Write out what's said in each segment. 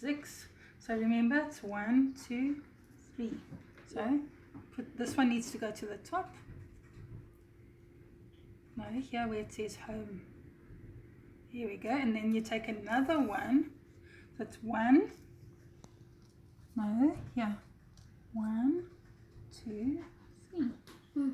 6. So remember, it's 1, 2, 3. So this one needs to go to the top. No, here where it says home. Here we go. And then you take another one. So it's 1. No, here. 1, 2, 3.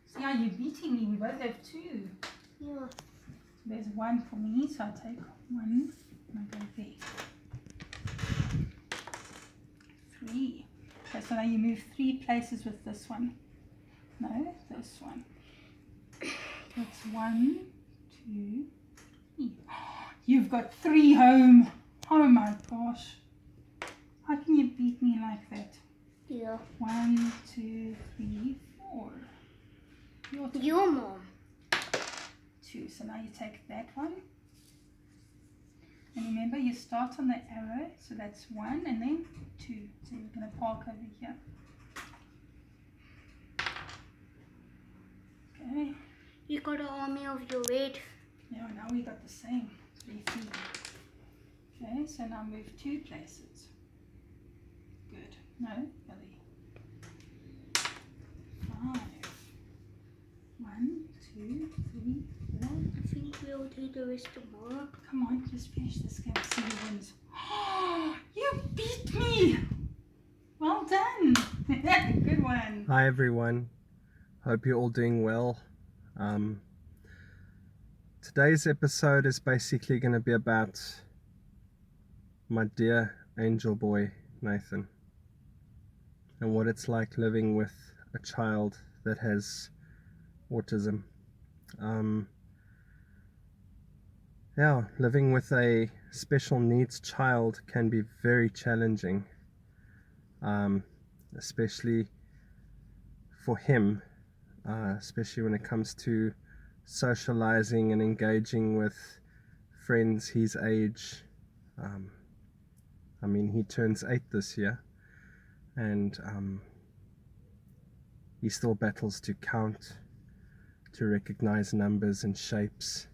See how you're beating me? We both have 2. Yeah. There's 1 for me, so I take 1 and I go there. 3. Okay, so now you move 3 places with this one. No, this one. That's 1, 2, 3. You've got 3 home. Oh my gosh. How can you beat me like that? Yeah. 1, 2, 3, 4. Your mom. 2. So now you take that one. And remember, you start on the arrow. So that's 1 and then 2. So you're going to park over here. Okay. You got an army of your red. Yeah, now we got the same. 3, 3. Okay, so now move 2 places. Good. No, really. 5. 1, 2, 3, 4. I think we'll do the rest tomorrow. Come on, just finish this game. See who wins. You beat me! Well done. Good one. Hi everyone. Hope you're all doing well. Today's episode is basically going to be about my dear angel boy Nathan and what it's like living with a child that has autism. Living with a special needs child can be very challenging, especially for him, especially when it comes to socializing and engaging with friends his age. I mean, he turns 8 this year, and he still battles to count, to recognize numbers and shapes.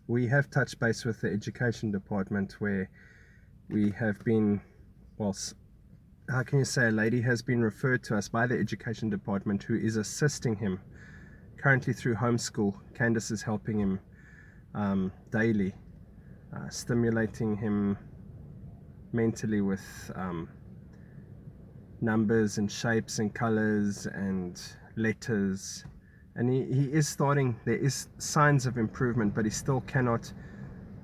We have touched base with the education department, where we have been, well, how can you say, a lady has been referred to us by the education department who is assisting him currently through homeschool. Candice is helping him daily, stimulating him mentally with numbers and shapes and colors and letters. And he is starting, there is signs of improvement, but he still cannot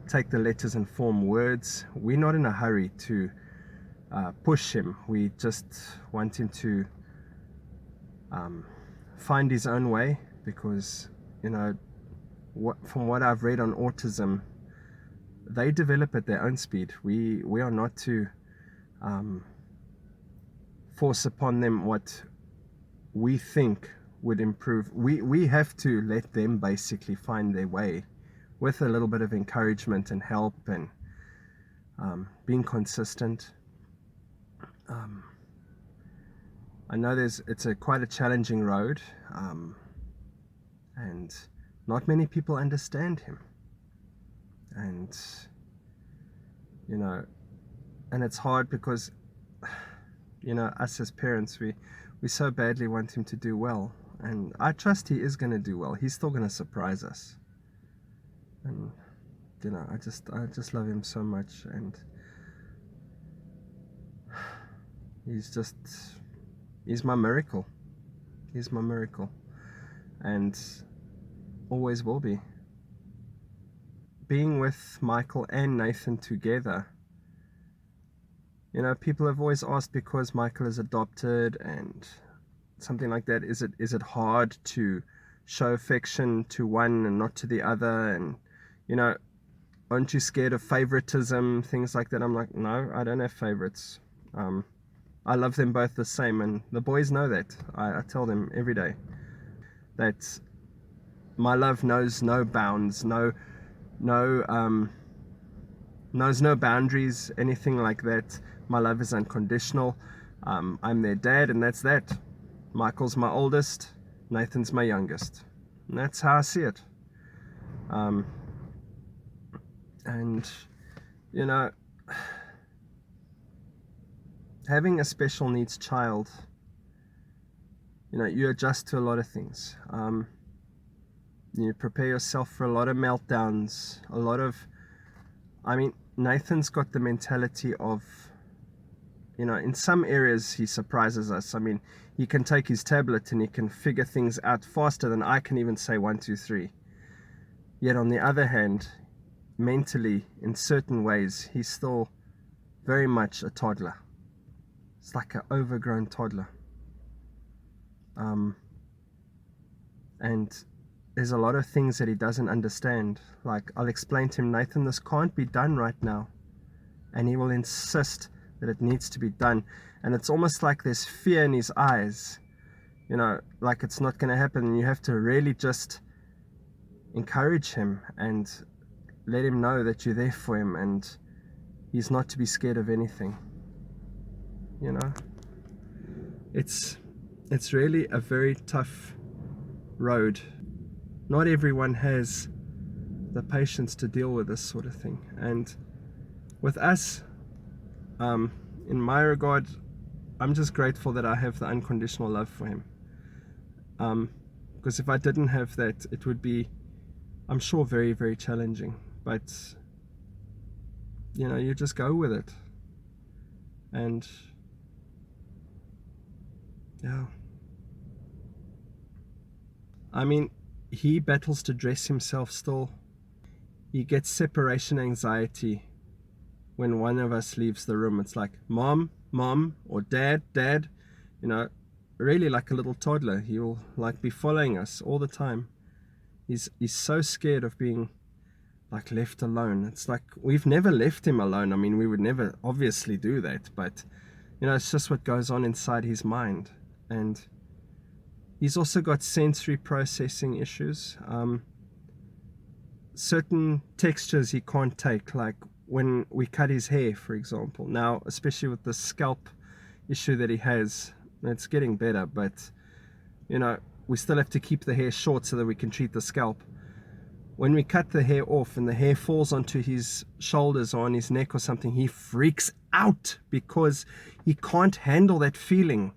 take the letters and form words. We're not in a hurry to push him. We just want him to find his own way, because, you know, from what I've read on autism, they develop at their own speed. We are not to force upon them what we think would improve. We have to let them basically find their way with a little bit of encouragement and help, and being consistent. I know it's quite a challenging road, and not many people understand him, and you know, and it's hard because, you know, us as parents, we so badly want him to do well, and I trust he is going to do well. He's still going to surprise us, and you know, I just love him so much, and he's my miracle. He's my miracle, and always will be. Being with Michael and Nathan together, you know, people have always asked, because Michael is adopted and something like that? Is it hard to show affection to one and not to the other? And aren't you scared of favoritism, things like that? I'm like, no, I don't have favorites. I love them both the same, and the boys know that. I tell them every day that my love knows no bounds, knows no boundaries, anything like that. My love is unconditional. I'm their dad, and that's that. Michael's my oldest, Nathan's my youngest, and that's how I see it. And having a special needs child, you adjust to a lot of things. You prepare yourself for a lot of meltdowns, Nathan's got the mentality of, in some areas he surprises us. He can take his tablet and he can figure things out faster than I can even say 1, 2, 3. Yet on the other hand, mentally, in certain ways, he's still very much a toddler. It's like an overgrown toddler. And there's a lot of things that he doesn't understand. Like, I'll explain to him, Nathan, this can't be done right now. And he will insist that it needs to be done. And it's almost like there's fear in his eyes, like it's not going to happen. And you have to really just encourage him and let him know that you're there for him and he's not to be scared of anything. It's really a very tough road. Not everyone has the patience to deal with this sort of thing. And with us, in my regard, I'm just grateful that I have the unconditional love for him. Because if I didn't have that, it would be, I'm sure, very, very challenging. But you just go with it. And yeah, he battles to dress himself still. He gets separation anxiety when one of us leaves the room. It's like, mom, or dad, really like a little toddler. He will be following us all the time. He's so scared of being left alone. It's like, we've never left him alone. We would never obviously do that, but it's just what goes on inside his mind. And he's also got sensory processing issues. Certain textures he can't take, like when we cut his hair, for example. Now, especially with the scalp issue that he has, it's getting better, but we still have to keep the hair short so that we can treat the scalp. When we cut the hair off and the hair falls onto his shoulders or on his neck or something, he freaks out because he can't handle that feeling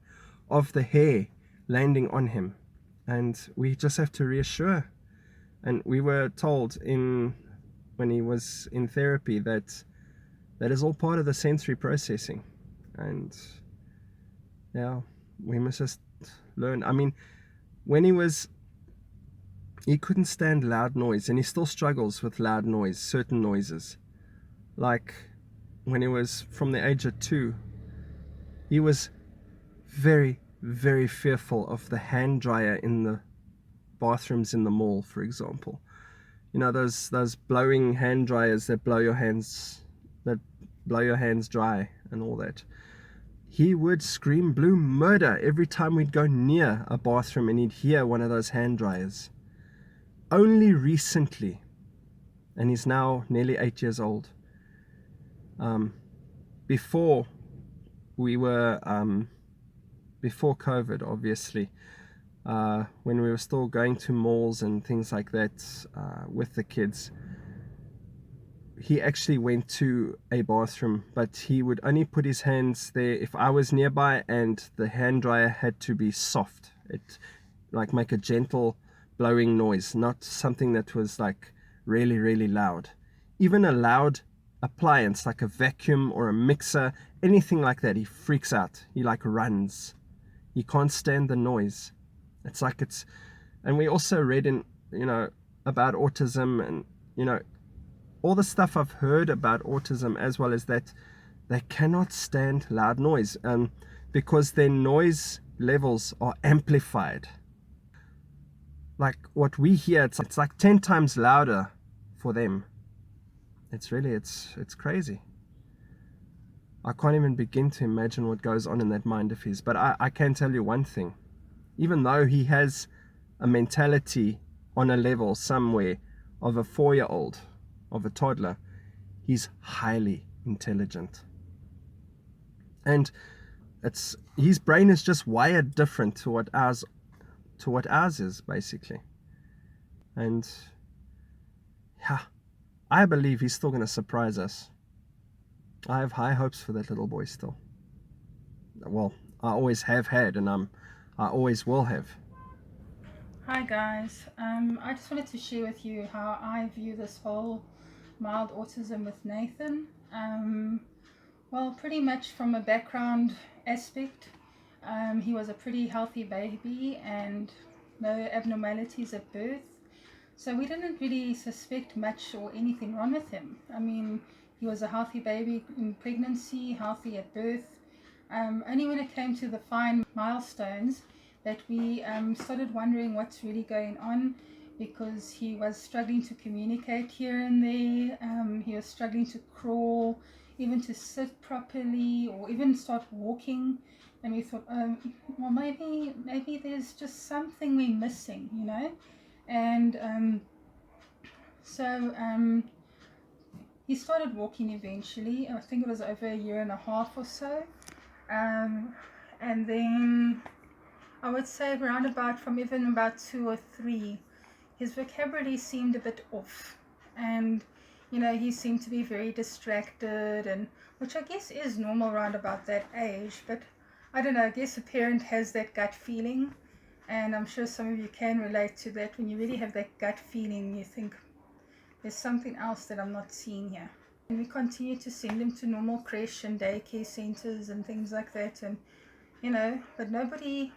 of the hair landing on him. And we just have to reassure. And we were told when he was in therapy that is all part of the sensory processing. And yeah, we must just learn. When he couldn't stand loud noise, and he still struggles with loud noise, certain noises. Like when he was from the age of 2, he was very, very fearful of the hand dryer in the bathrooms in the mall, for example. Those blowing hand dryers that blow your hands dry and all that. He would scream blue murder every time we'd go near a bathroom and he'd hear one of those hand dryers. Only recently, and he's now nearly 8 years old. Before COVID, obviously, when we were still going to malls and things like that with the kids, he actually went to a bathroom, but he would only put his hands there if I was nearby, and the hand dryer had to be soft. It make a gentle blowing noise, not something that was really, really loud. Even a loud appliance like a vacuum or a mixer, anything like that, he freaks out. He runs. He can't stand the noise. And we also read in about autism and all the stuff I've heard about autism, as well as that they cannot stand loud noise, because their noise levels are amplified. Like what we hear, it's like 10 times louder for them. It's really, it's crazy. I can't even begin to imagine what goes on in that mind of his. But I can tell you one thing. Even though he has a mentality on a level somewhere of a 4-year-old, of a toddler, he's highly intelligent. And his brain is just wired different to what ours is, basically. And yeah, I believe he's still going to surprise us. I have high hopes for that little boy still. Well, I always have had, and I always will have. Hi guys, I just wanted to share with you how I view this whole mild autism with Nathan. Well, pretty much from a background aspect, he was a pretty healthy baby and no abnormalities at birth. So we didn't really suspect much or anything wrong with him. I mean, he was a healthy baby in pregnancy, healthy at birth. Only when it came to the fine milestones that we started wondering what's really going on, because he was struggling to communicate here and there. He was struggling to crawl, even to sit properly, or even start walking. And we thought, well, maybe there's just something we're missing, you know. And so he started walking eventually. I think it was over a year and a half or so. And then I would say around about from even about 2 or 3, his vocabulary seemed a bit off. And, you know, he seemed to be very distracted, and which I guess is normal around about that age. But I don't know, I guess a parent has that gut feeling. And I'm sure some of you can relate to that. When you really have that gut feeling, you think, there's something else that I'm not seeing here. And we continue to send him to normal creche and daycare centers and things like that. And, you know, but nobody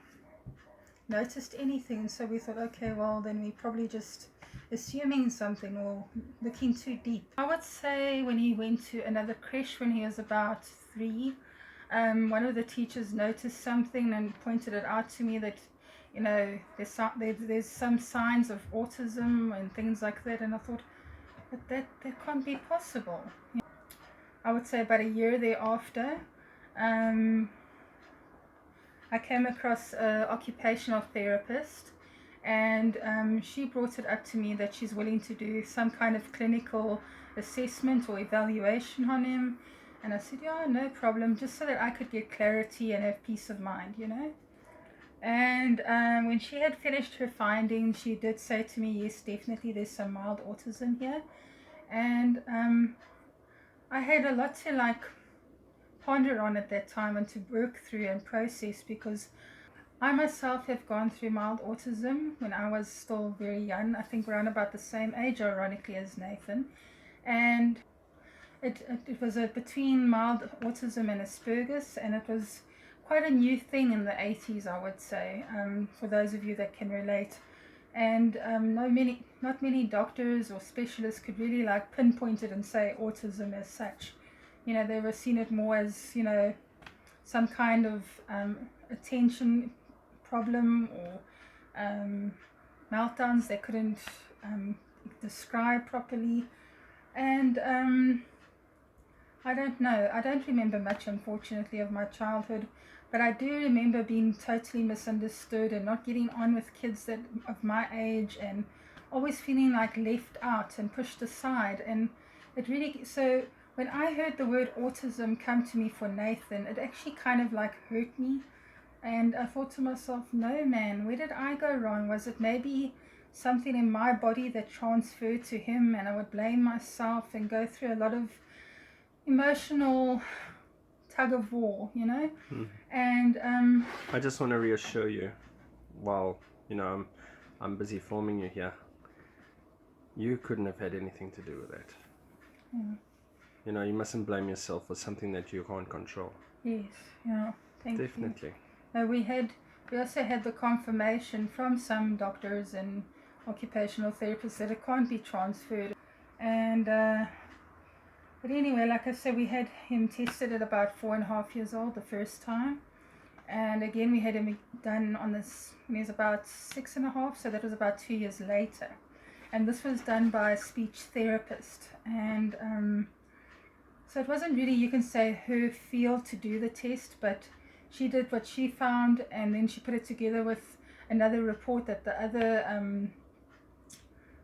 noticed anything. So we thought, okay, well, then we probably just assuming something or looking too deep. I would say when he went to another creche when he was about 3, one of the teachers noticed something and pointed it out to me that, you know, there's some signs of autism and things like that. And I thought, but that can't be possible. I would say about a year thereafter, I came across an occupational therapist, and she brought it up to me that she's willing to do some kind of clinical assessment or evaluation on him. And I said, yeah, no problem, just so that I could get clarity and have peace of mind, you know. And when she had finished her findings, she did say to me, yes, definitely there's some mild autism here. And I had a lot to like ponder on at that time and to work through and process, because I myself have gone through mild autism when I was still very young. I think around about the same age, ironically, as Nathan. And it was between mild autism and Asperger's, and it was quite a new thing in the 80s, I would say, for those of you that can relate. And not many doctors or specialists could really like pinpoint it and say autism as such. You know, they were seen it more as, you know, some kind of attention problem or meltdowns they couldn't describe properly. And I don't know, I don't remember much, unfortunately, of my childhood, but I do remember being totally misunderstood and not getting on with kids that of my age, and always feeling like left out and pushed aside. And it really, so when I heard the word autism come to me for Nathan, it actually kind of like hurt me. And I thought to myself, no man, where did I go wrong? Was it maybe something in my body that transferred to him, and I would blame myself and go through a lot of emotional tug of war, you know. And I just want to reassure you, while you know I'm busy forming you here, you couldn't have had anything to do with that. You know, you mustn't blame yourself for something that you can't control. Yes, yeah, thank you. Definitely. We also had the confirmation from some doctors and occupational therapists that it can't be transferred. And but anyway, like I said, we had him tested at about 4.5 years old the first time, And again, we had him done on this when he was about 6.5, so that was about 2 years later. And this was done by a speech therapist. And so it wasn't really, you can say, her field to do the test, but she did what she found, and then she put it together with another report that the other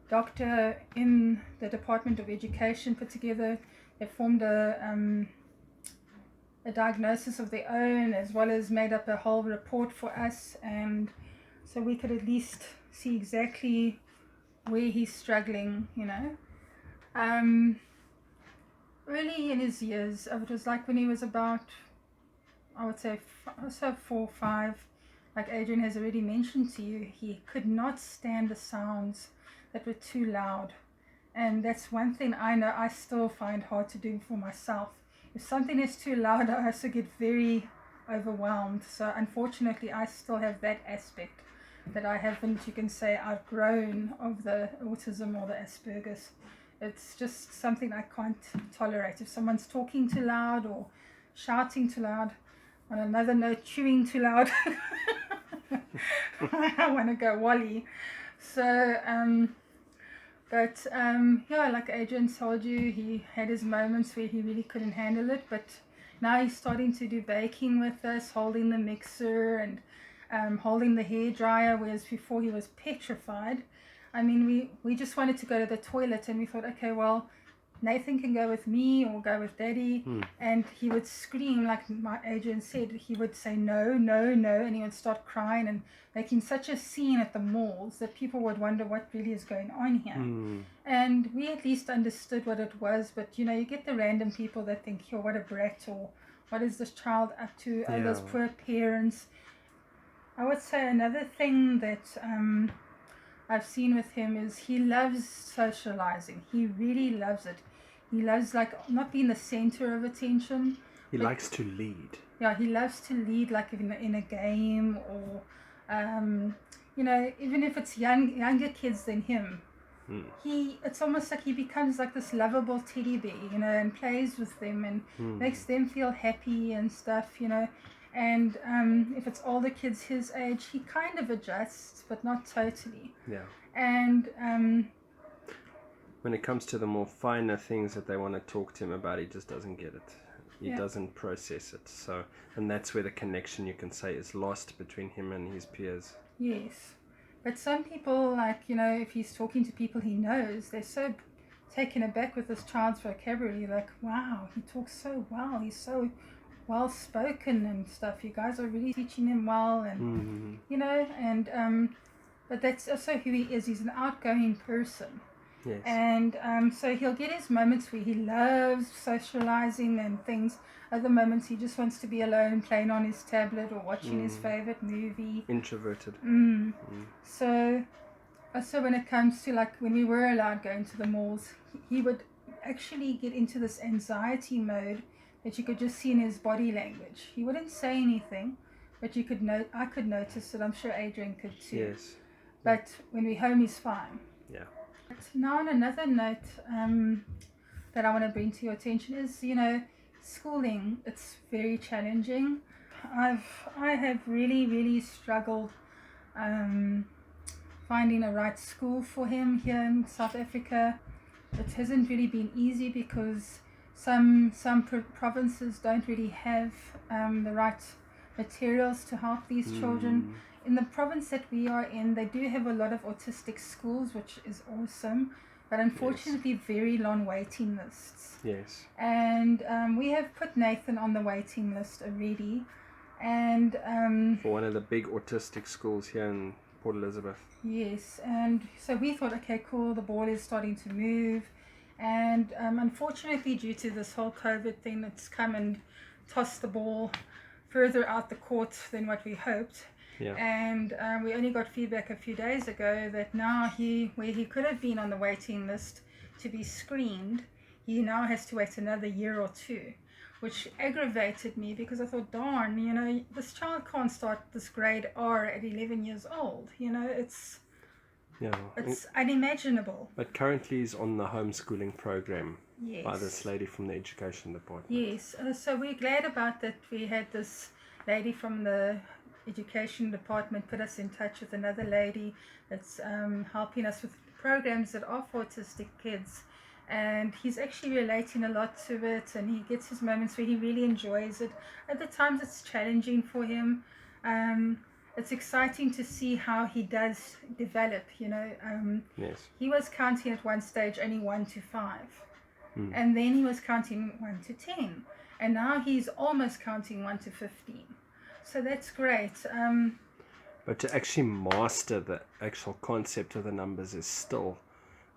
doctor in the Department of Education put together. They formed a diagnosis of their own, as well as made up a whole report for us, and so we could at least see exactly where he's struggling, you know. Early in his years, it was like when he was about, I would say, 4 or 5, like Adrian has already mentioned to you, he could not stand the sounds that were too loud. And that's one thing I know I still find hard to do for myself. If something is too loud, I also get very overwhelmed. So unfortunately, I still have that aspect that I haven't, you can say, outgrown of the autism or the Asperger's. It's just something I can't tolerate. If someone's talking too loud or shouting too loud, on another note, chewing too loud, I want to go Wally. So, yeah, like Adrian told you, he had his moments where he really couldn't handle it, but now he's starting to do baking with us, holding the mixer and holding the hairdryer, whereas before he was petrified. I mean, we just wanted to go to the toilet, and we thought, okay, well, Nathan can go with me or go with Daddy, and he would scream, like my Adrian said, he would say no, no, no, and he would start crying and making such a scene at the malls that people would wonder what really is going on here. And we at least understood what it was, but you know, you get the random people that think, oh, what a brat, or what is this child up to, oh, those poor parents. I would say another thing that I've seen with him is he loves socializing. He really loves it. He loves, like, not being the center of attention. He likes to lead. Yeah, he loves to lead, like in a game, or you know, even if it's younger kids than him. It's almost like he becomes like this lovable teddy bear, you know, and plays with them and makes them feel happy and stuff, you know. And if it's older kids his age, he kind of adjusts, but not totally. Yeah. And when it comes to the more finer things that they want to talk to him about, he just doesn't get it. He doesn't process it. So, and that's where the connection, you can say, is lost between him and his peers. Yes. But some people, like, you know, if he's talking to people he knows, they're so taken aback with this child's vocabulary, like, wow, he talks so well, he's so well spoken and stuff, you guys are really teaching him well, and you know, and but that's also who he is. He's an outgoing person. Yes. And so he'll get his moments where he loves socializing and things. Other moments he just wants to be alone, playing on his tablet or watching his favorite movie. Introverted. So also when it comes to, like, when we were allowed going to the malls, he would actually get into this anxiety mode that you could just see in his body language. He wouldn't say anything, but you could I could notice it. I'm sure Adrian could too. Yes. But when we're home, he's fine. Yeah. But now on another note that I want to bring to your attention is, you know, schooling. It's very challenging. I have really struggled finding a right school for him here in South Africa. It hasn't really been easy because some provinces don't really have the right materials to help these children. In the province that we are in, they do have a lot of autistic schools, which is awesome, but unfortunately very long waiting lists. Yes. And we have put Nathan on the waiting list already, and for one of the big autistic schools here in Port Elizabeth. Yes, and so we thought, okay, cool, the ball is starting to move, and unfortunately due to this whole COVID thing, it's come and tossed the ball further out the court than what we hoped. Yeah. And we only got feedback a few days ago that now where he could have been on the waiting list to be screened, he now has to wait another year or two, which aggravated me because I thought, darn, you know, this child can't start this grade R at 11 years old. You know, it's unimaginable. But currently he's on the homeschooling program. Yes. By this lady from the education department. Yes, so we're glad about that. We had this lady from the education department put us in touch with another lady that's helping us with programs that are for autistic kids, and he's actually relating a lot to it, and he gets his moments where he really enjoys it. At the times it's challenging for him. It's exciting to see how he does develop, Yes. He was counting at one stage only 1 to 5, and then he was counting 1 to 10, and now he's almost counting 1 to 15. So that's great. But to actually master the actual concept of the numbers is still,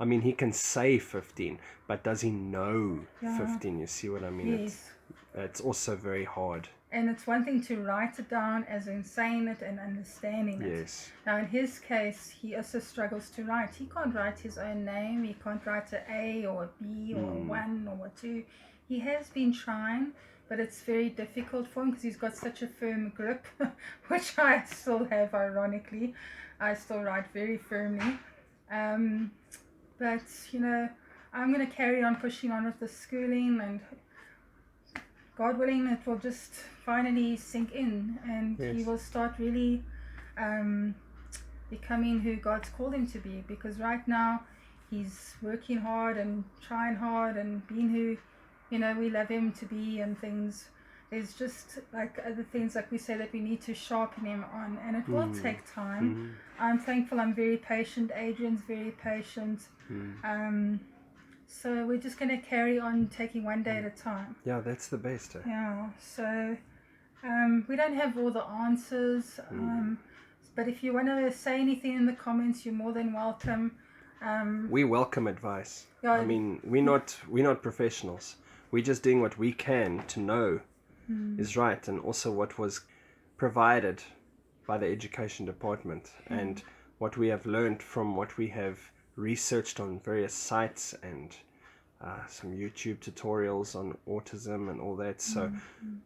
I mean, he can say 15, but does he know 15? You see what I mean? Yes. It's also very hard. And it's one thing to write it down as in saying it and understanding it. Yes. Now in his case, he also struggles to write. He can't write his own name. He can't write an A or a B or a 1 or a 2. He has been trying, but it's very difficult for him because he's got such a firm grip, which I still have, ironically. I still write very firmly. But, I'm going to carry on pushing on with the schooling, and God willing, it will just finally sink in, and he will start really becoming who God's called him to be, because right now he's working hard and trying hard and being who we love him to be, and things. There's just like other things, like we say, that we need to sharpen him on, and it will take time. I'm thankful. I'm very patient. Adrian's very patient. So we're just going to carry on taking one day at a time. Yeah, that's the best. Yeah, so we don't have all the answers, but if you want to say anything in the comments, you're more than welcome. We welcome advice. Yeah, I mean, we're not professionals. We're just doing what we can to know is right, and also what was provided by the education department, and what we have learned from what we have researched on various sites, and some YouTube tutorials on autism and all that. So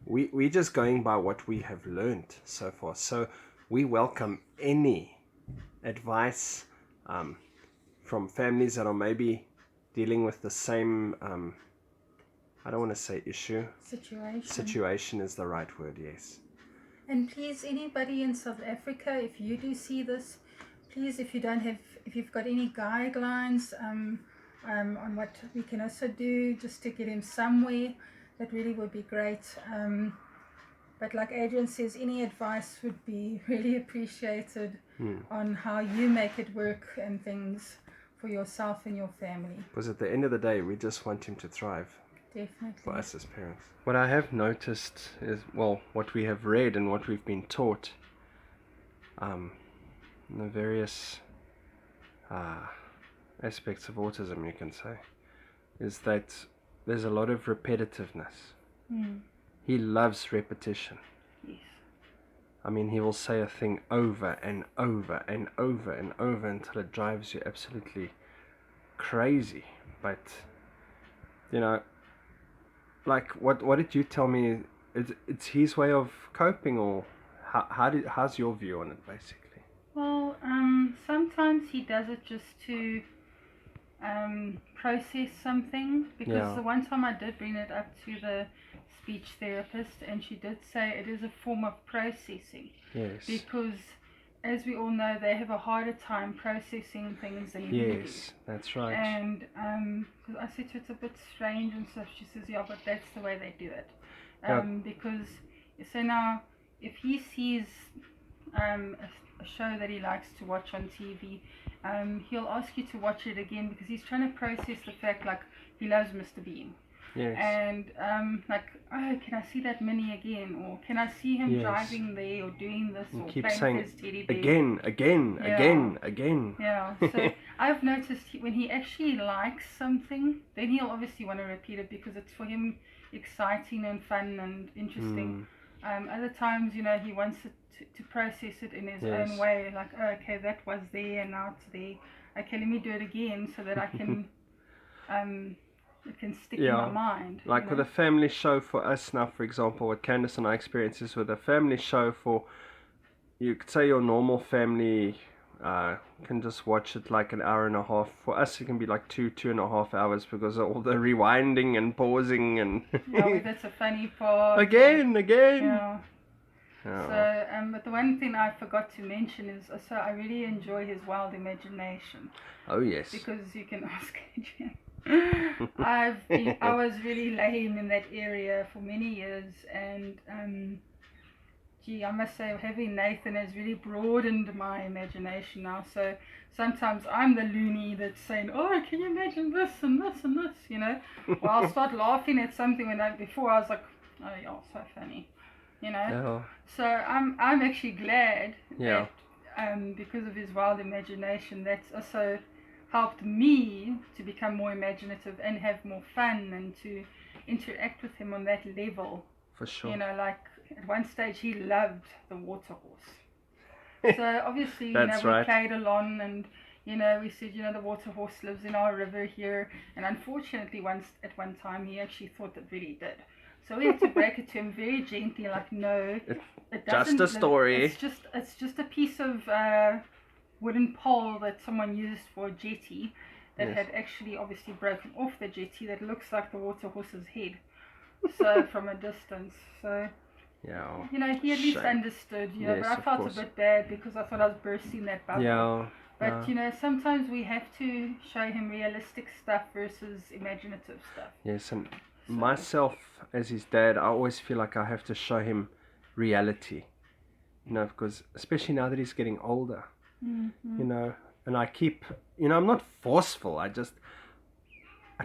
we're just going by what we have learned so far. So we welcome any advice from families that are maybe dealing with the same I don't want to say issue. Situation is the right word, yes. And please, anybody in South Africa, if you do see this, please, if you've got any guidelines on what we can also do just to get him somewhere, that really would be great. But like Adrian says, any advice would be really appreciated on how you make it work and things for yourself and your family. Because at the end of the day, we just want him to thrive. Definitely. For us as parents. What I have noticed is, well, what we have read and what we've been taught, in the various aspects of autism, you can say, is that there's a lot of repetitiveness. He loves repetition. Yes. I mean, he will say a thing over and over and over and over until it drives you absolutely crazy. But, like, what did you tell me? It's his way of coping, or how's your view on it, basically? Well, sometimes he does it just to process something, because the one time I did bring it up to the speech therapist, and she did say it is a form of processing. Yes. Because, as we all know, they have a harder time processing things than you do. Yes, that's right. And because I said to her, it's a bit strange and stuff, she says, yeah, but that's the way they do it. Because, so now, if he sees a show that he likes to watch on TV, he'll ask you to watch it again, because he's trying to process the fact, like, he loves Mr. Bean. Yes. And like, oh, can I see that Mini again, or can I see him driving there, or doing this, or keep playing saying with his teddy bear again. Yeah. So I've noticed when he actually likes something, then he'll obviously want to repeat it, because it's for him exciting and fun and interesting. Other times, he wants it to process it in his own way, like, oh, okay, that was there and now it's there. Okay, let me do it again so that I can it can stick in my mind. Like with a family show for us now, for example, what Candice and I experience is with a family show for, you could say your normal family can just watch it like an hour and a half. For us, it can be like 2.5 hours, because of all the rewinding and pausing and yeah, that's a funny part. again. Yeah. Oh. So, but the one thing I forgot to mention is, so I really enjoy his wild imagination. Oh yes. Because you can ask Adrian. I was really lame in that area for many years, and gee, I must say having Nathan has really broadened my imagination now. So sometimes I'm the loony that's saying, oh, can you imagine this and this and this, you know? Or I'll start laughing at something before I was like, oh yeah, so funny, you know? Yeah. So I'm actually glad Yeah. that because of his wild imagination, that's also helped me to become more imaginative and have more fun and to interact with him on that level. For sure. You know, like at one stage he loved the water horse. So obviously, That's we right. played along, and we said, the water horse lives in our river here. And unfortunately, at one time, he actually thought it really did. So we had to break it to him very gently, like, no, it doesn't. Just a story. It's just a piece of wooden pole that someone used for a jetty that had actually obviously broken off the jetty that looks like the water horse's head. So from a distance, so yeah, he at least understood, yes, but I felt a bit bad because I thought I was bursting that bubble. Yeah. But sometimes we have to show him realistic stuff versus imaginative stuff. Yes, and myself as his dad, I always feel like I have to show him reality, because especially now that he's getting older, and I keep, I'm not forceful, I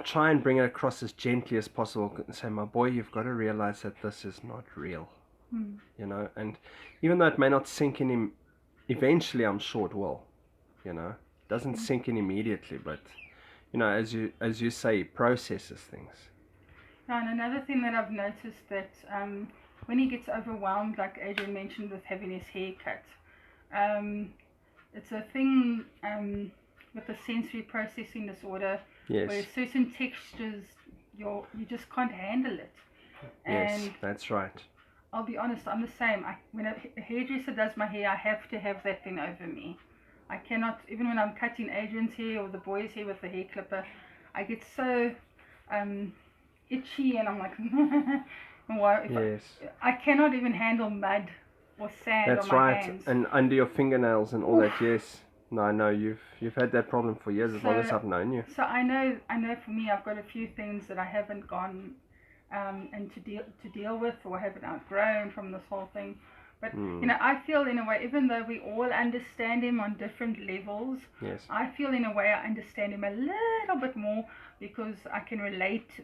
try and bring it across as gently as possible and say, my boy, you've got to realize that this is not real, and even though it may not sink in him, eventually I'm sure it will, it doesn't sink in immediately, but, as you say, he processes things. And another thing that I've noticed that when he gets overwhelmed, like Adrian mentioned with having his hair cut, it's a thing with the sensory processing disorder. Yes. Where certain textures you just can't handle it. Yes, that's right. I'll be honest, I'm the same. When a hairdresser does my hair, I have to have that thing over me. I cannot, even when I'm cutting Adrian's hair or the boy's hair with the hair clipper, I get so itchy and I'm like, yes. I cannot even handle mud or sand That's on my right. hands. And under your fingernails and all that, yes. No, I know you've had that problem for years, as long as I've known you. So I know for me, I've got a few things that I haven't gone and to deal with, or haven't outgrown from this whole thing. But I feel in a way, even though we all understand him on different levels, yes. I feel in a way I understand him a little bit more because I can relate to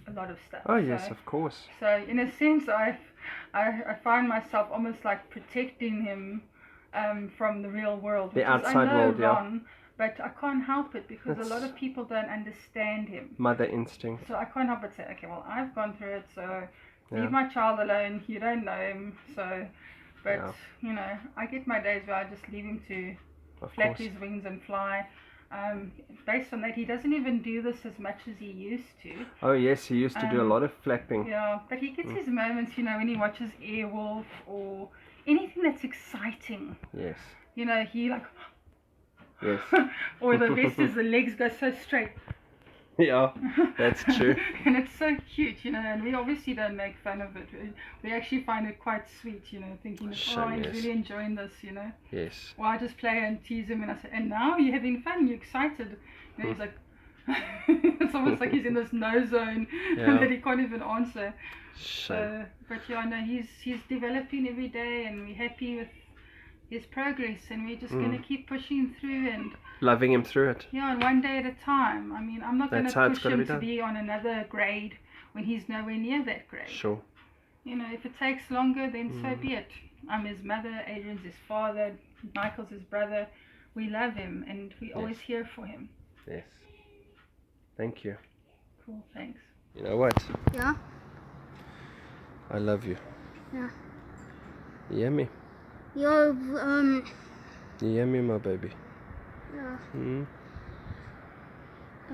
a lot of stuff. Oh yes, of course. So in a sense, I find myself almost like protecting him from the real world, the outside world, wrong, but I can't help it because a lot of people don't understand him. Mother instinct. So I can't help but say, okay, well, I've gone through it, so leave my child alone. You don't know him, so. But I get my days where I just leave him to flap his wings and fly. Based on that, he doesn't even do this as much as he used to. Oh yes, he used to do a lot of flapping. Yeah, but he gets his moments, when he watches Airwolf or anything that's exciting. Yes. He like. Yes. Or the best is the legs go so straight. Yeah, that's true. And it's so cute, and we obviously don't make fun of it. We actually find it quite sweet, thinking, he's really enjoying this, Yes. Well, I just play and tease him, and I say, and now you're having fun, you're excited. And he's like, it's almost like he's in this no zone that he can't even answer. Sure. But he's developing every day, and we're happy with his progress, and we're just going to keep pushing through and loving him through it. Yeah, and one day at a time. I mean, I'm not going to push him to be on another grade when he's nowhere near that grade. Sure. If it takes longer, then so be it. I'm his mother, Adrian's his father, Michael's his brother. We love him, and we're always here for him. Yes. Thank you. Cool, thanks. You know what? Yeah? I love you. Yeah. You hear me? You're, You hear me, my baby? Yeah.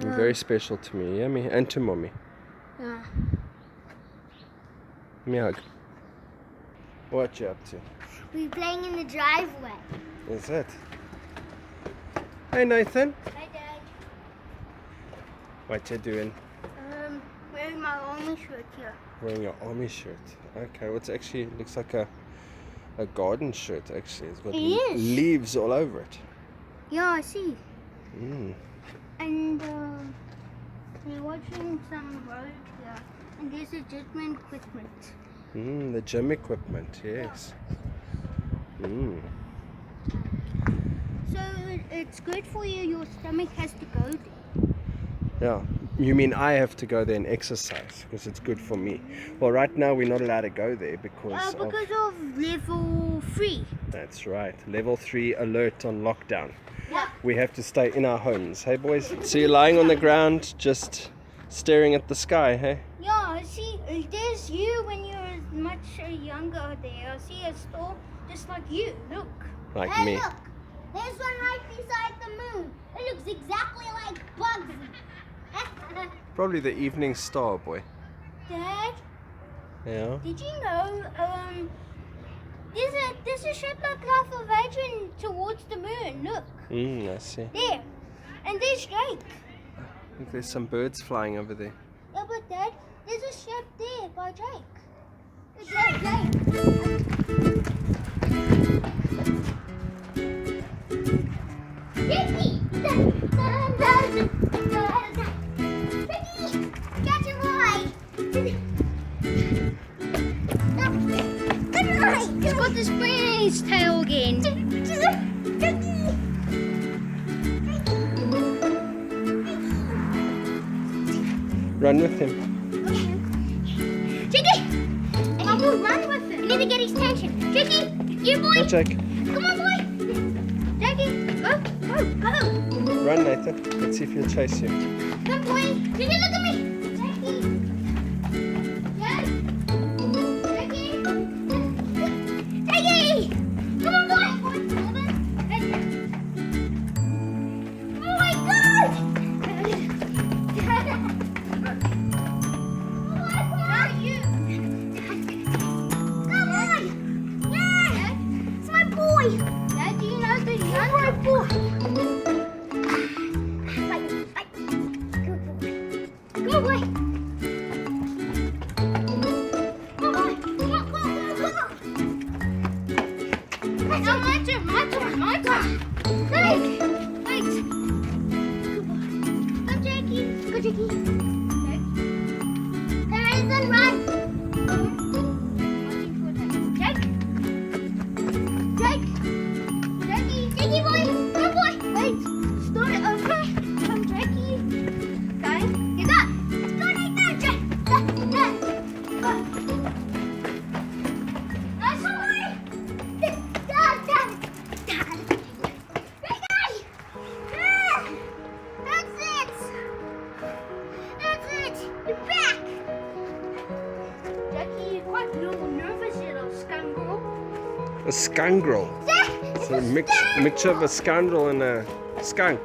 You're very special to me, you hear me? And to mommy. Yeah. Give me a hug. What you up to? We're playing in the driveway. Is it? Hey, Nathan. Hi, Dad. What you doing? Wearing my army shirt here. Wearing your army shirt. Okay, well, it's actually looks like a a garden shirt actually. It's got It is. leaves all over it. Yeah, I see. Mm. And we're watching some road here. And there's a gym equipment. The gym equipment, yes. Mm. So it's good for you. Your stomach has to go there. Yeah. You mean I have to go there and exercise because it's good for me? Well, right now we're not allowed to go there because Because of level 3. That's right. Level 3 alert on lockdown. Yeah. We have to stay in our homes. Hey boys, so you're lying on the ground just staring at the sky, hey? Yeah, see, there's you when you're much younger there. I see a store just like you. Look. Like Hey, me. look. There's one right beside the moon. It looks exactly like Bugs. Probably the evening star, boy. Dad, Yeah. did you know there's a ship like Life of Adrian towards the moon. Look. I see. There. And there's Jake. I think there's some birds flying over there. Yeah, but Dad, there's a ship there by Jake. Jake. Ricky! Ricky! Catch him high! Good night! He's got the spring in his tail again. Run with him. Jackie! I will run with him. You need to get his attention. Jackie, you boy! Go, Jake. Come on, boy! Jackie, go! Run, Nathan. Let's see if he'll chase you. Come, boy! Jackie, look at me! Jackie! Jackie! Jackie! Come on, boy! Oh my God! Not you! Come on! Yeah! It's my boy! Dad, do you know that you're my boy? Go away! Come on! No, my turn! Wait! Come, Jackie! Go, Jackie! Horizon, run! Jake! Jackie boy! Come, boy! Wait! Start it over! Come, Jackie! Okay, get up! Let's go, Nathan! Jake! Nice boy! Dad! Great guy! That's it! You're back! Jackie, you're quite a little nervous, you little scoundrel. A scoundrel. It's a mixture of a scoundrel and a skunk.